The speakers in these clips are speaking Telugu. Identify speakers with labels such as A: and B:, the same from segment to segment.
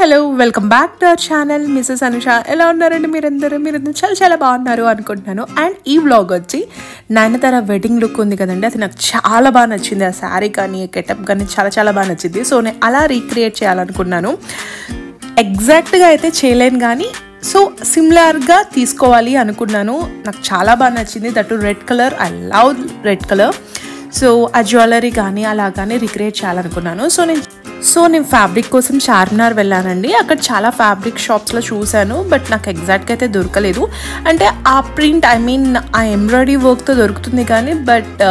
A: Hello welcome back to our channel Mrs Anusha. ఎలా ఉన్నారండి మీరందరూ చాలా బాగున్నారు అనుకుంటున్నాను. అండ్ ఈ వ్లాగ్ వచ్చి నయనతార వెడ్డింగ్ లుక్ ఉంది కదండి, అది నాకు చాలా బాగా నచ్చింది. ఆ శారీ కానీ గెటప్ కానీ చాలా బాగా నచ్చింది. సో నేను అలా రీక్రియేట్ చేయాలనుకున్నాను. ఎగ్జాక్ట్గా అయితే చేయలేను కానీ సో సిమిలర్గా తీసుకోవాలి అనుకున్నాను. నాకు చాలా బాగా నచ్చింది. That red colour, I love red colour. So ఆ జ్యువెలరీ కానీ అలా కానీ రీక్రియేట్ చేయాలనుకున్నాను. సో నేను ఫ్యాబ్రిక్ కోసం చార్మినార్ వెళ్ళానండి. అక్కడ చాలా ఫ్యాబ్రిక్ షాప్స్లో చూశాను, బట్ నాకు ఎగ్జాక్ట్గా అయితే దొరకలేదు. అంటే ఆ ప్రింట్ ఆ ఎంబ్రాయిడరీ వర్క్తో దొరుకుతుంది కానీ బట్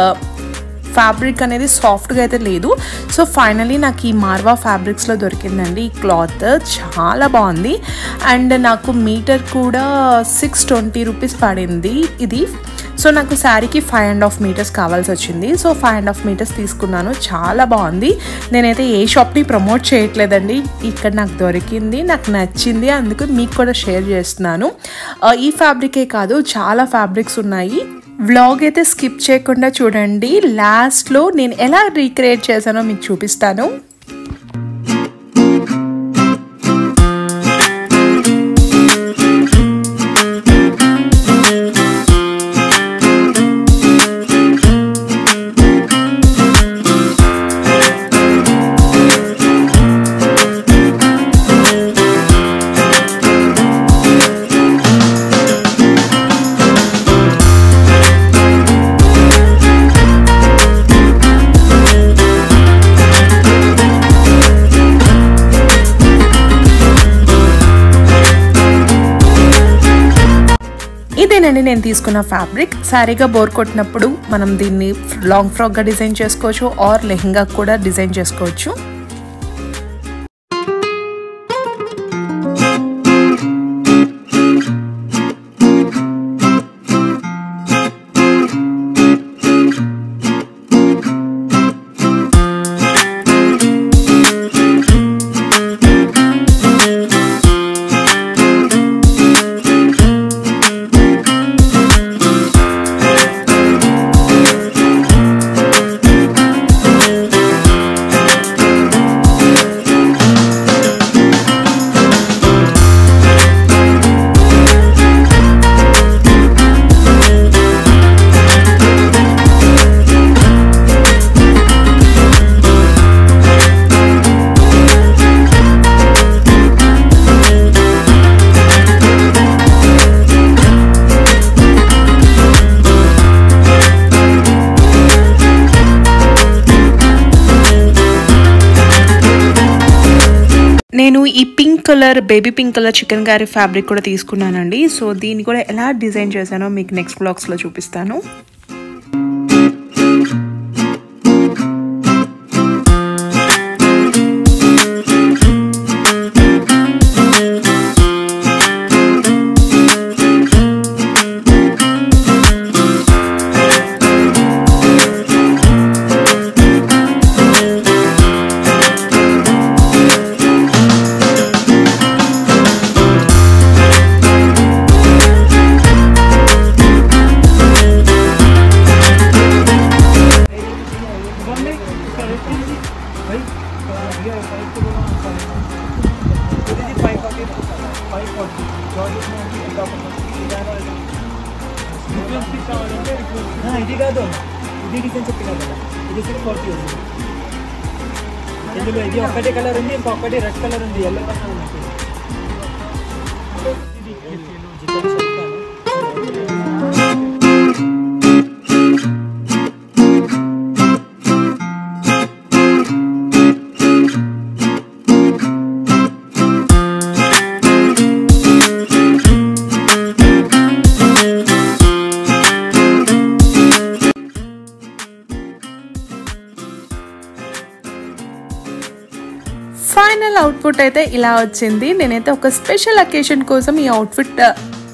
A: ఫ్యాబ్రిక్ అనేది సాఫ్ట్గా అయితే లేదు. సో ఫైనలీ నాకు ఈ మార్వా ఫ్యాబ్రిక్స్లో దొరికిందండి. ఈ క్లాత్ చాలా బాగుంది. అండ్ నాకు మీటర్ కూడా 620 రూపీస్ పడింది ఇది. సో నాకు శారీకి 5.5 మీటర్స్ కావాల్సి వచ్చింది. సో 5.5 మీటర్స్ తీసుకున్నాను. చాలా బాగుంది. నేనైతే ఏ షాప్ని ప్రమోట్ చేయట్లేదండి, ఇక్కడ నాకు దొరికింది, నాకు నచ్చింది, అందుకు మీకు కూడా షేర్ చేస్తున్నాను. ఈ ఫ్యాబ్రికే కాదు, చాలా ఫ్యాబ్రిక్స్ ఉన్నాయి. వ్లాగ్ అయితే స్కిప్ చేయకుండా చూడండి. లాస్ట్లో నేను ఎలా రీక్రియేట్ చేశానో మీకు చూపిస్తాను. ఇదేనండి నేను తీసుకున్న ఫ్యాబ్రిక్. శారీగా బోర్ కొట్టినప్పుడు మనం దీన్ని లాంగ్ ఫ్రాక్గా డిజైన్ చేసుకోవచ్చు ఆర్ లెహంగా కూడా డిజైన్ చేసుకోవచ్చు. నేను ఈ pink colour, baby pink colour chicken curry fabric కూడా తీసుకున్నానండి. సో దీన్ని కూడా ఎలా డిజైన్ చేశానో మీకు నెక్స్ట్ బ్లాగ్స్లో చూపిస్తాను.
B: ఇది కాదు, ఇది డిజైన్ చెప్పినా కదా, ఇది 640 ఉంది. ఇందులో ఇది ఒకటే కలర్ ఉంది, ఇంకొకటి రెడ్ కలర్ ఉంది, ఎల్లో కలర్ ఉంది.
A: ఫైనల్ అవుట్పుట్ అయితే ఇలా వచ్చింది. నేనైతే ఒక స్పెషల్ అకేషన్ కోసం ఈ అవుట్ఫిట్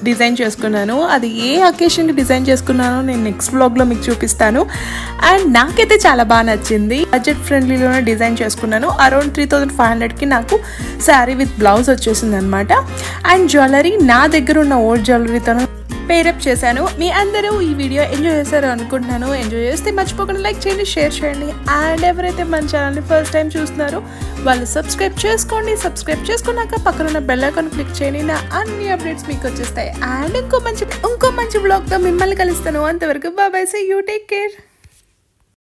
A: డిజైన్ చేసుకున్నాను. అది ఏ అకేషన్కి డిజైన్ చేసుకున్నానో నేను నెక్స్ట్ వ్లాగ్లో మీకు చూపిస్తాను. అండ్ నాకైతే చాలా బాగా నచ్చింది. బడ్జెట్ ఫ్రెండ్లీలోనే డిజైన్ చేసుకున్నాను. అరౌండ్ 3500కి నాకు శారీ విత్ బ్లౌజ్ వచ్చేసింది అనమాట. అండ్ జ్యువెలరీ నా దగ్గర ఉన్న ఓల్డ్ జ్యువెలరీతో పేరప్ చేశాను. మీ అందరూ ఈ వీడియో ఎంజాయ్ చేశారు అనుకుంటున్నాను. ఎంజాయ్ చేస్తే మర్చిపోకుండా లైక్ చేయండి, షేర్ చేయండి. అండ్ ఎవరైతే మన ఛానల్ని ఫస్ట్ టైం చూస్తున్నారో వాళ్ళు సబ్స్క్రైబ్ చేసుకోండి. సబ్స్క్రైబ్ చేసుకున్నాక పక్కన ఉన్న బెల్ ఐకాన్ క్లిక్ చేయండి. నా అన్ని అప్డేట్స్ మీకు వచ్చేస్తాయి. అండ్ ఇంకో మంచి బ్లాగ్తో మిమ్మల్ని కలుస్తాను. అంతవరకు bye, see you, take care.